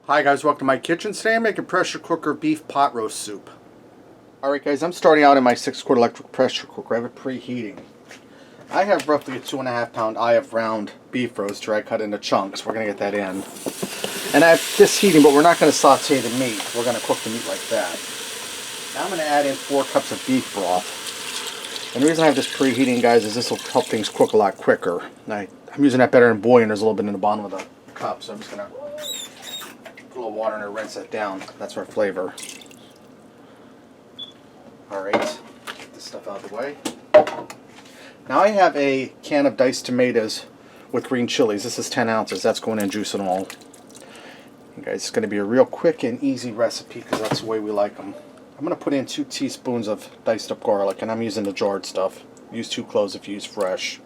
Hi guys, welcome to my kitchen. Today I'm making pressure cooker beef pot roast soup. Alright guys, I'm starting out in my 6-quart electric pressure cooker. I have it preheating. I have roughly a 2.5 pound eye of round beef roaster I cut into chunks. We're going to get that in. And I have this heating, but we're not going to saute the meat. We're going to cook the meat like that. Now I'm going to add in 4 cups of beef broth. And the reason I have this preheating, guys, is this will help things cook a lot quicker. I'm using that better than boiling. There's a little bit in the bottom of the cup, so I'm just going to put a little water in it, rinse it down. That's our flavor. Alright, get this stuff out of the way. Now I have a can of diced tomatoes with green chilies. This is 10 ounces. That's going in juice and all. And guys, it's going to be a real quick and easy recipe because that's the way we like them. I'm going to put in 2 teaspoons of diced up garlic, and I'm using the jarred stuff. Use 2 cloves if you use fresh.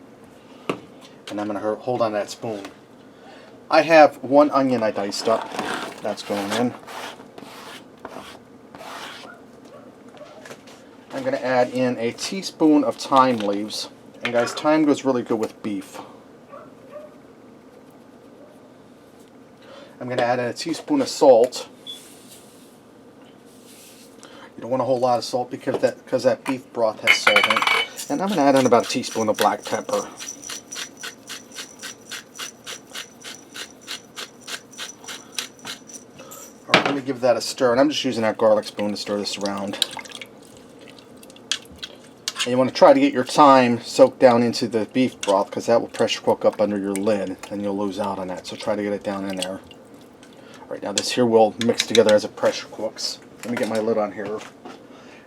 And I'm going to hold on that spoon. I have 1 onion I diced up. That's going in. I'm going to add in a teaspoon of thyme leaves. And guys, thyme goes really good with beef. I'm going to add in a teaspoon of salt. You don't want a whole lot of salt because that beef broth has salt in it. And I'm going to add in about a teaspoon of black pepper. Alright, let me give that a stir. And I'm just using that garlic spoon to stir this around. And you want to try to get your thyme soaked down into the beef broth because that will pressure cook up under your lid and you'll lose out on that. So try to get it down in there. Alright, now this here will mix together as it pressure cooks. Let me get my lid on here.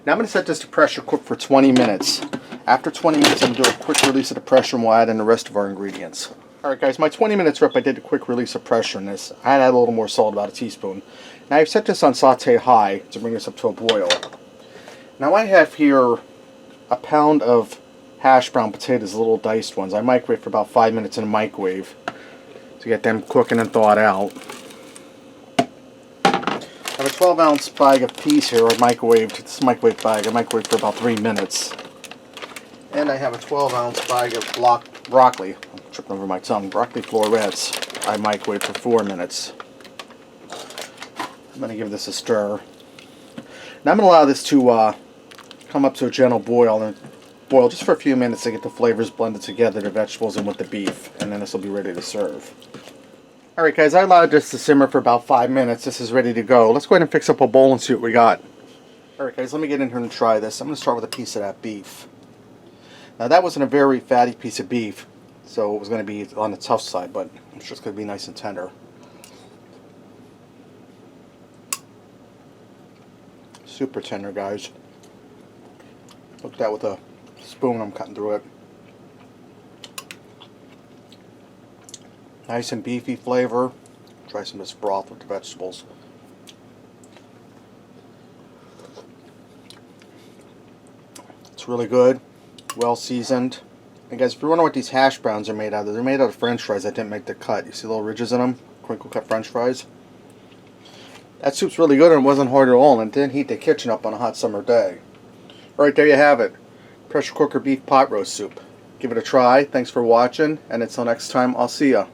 Now I'm going to set this to pressure cook for 20 minutes. After 20 minutes I'm going to do a quick release of the pressure and we'll add in the rest of our ingredients. Alright guys, my 20 minutes are up. I did a quick release of pressure in this. I added a little more salt, about a teaspoon. Now I've set this on saute high to bring this up to a boil. Now I have here a pound of hash brown potatoes, little diced ones. I microwave for about 5 minutes in a microwave to get them cooking and thawed out. I have a 12-ounce bag of peas here, microwaved. This microwave bag I microwaved for about 3 minutes. And I have a 12-ounce bag of broccoli. I'm tripping over my tongue. Broccoli florets. I microwaved for 4 minutes. I'm going to give this a stir. Now I'm going to allow this to come up to a gentle boil and boil just for a few minutes to get the flavors blended together, the vegetables and with the beef, and then this will be ready to serve. Alright guys, I allowed this to simmer for about 5 minutes. This is ready to go. Let's go ahead and fix up a bowl and see what we got. Alright guys, let me get in here and try this. I'm going to start with a piece of that beef. Now that wasn't a very fatty piece of beef, so it was going to be on the tough side, but it's just going to be nice and tender. Super tender, guys. Look at that with a spoon, I'm cutting through it. Nice and beefy flavor. Try some of this broth with the vegetables. It's really good, well seasoned. And guys, if you're wondering what these hash browns are made out of, they're made out of French fries that didn't make the cut. You see little ridges in them? Crinkle cut French fries. That soup's really good and it wasn't hard at all, and it didn't heat the kitchen up on a hot summer day. Alright, there you have it. Pressure cooker beef pot roast soup. Give it a try. Thanks for watching, and until next time, I'll see ya.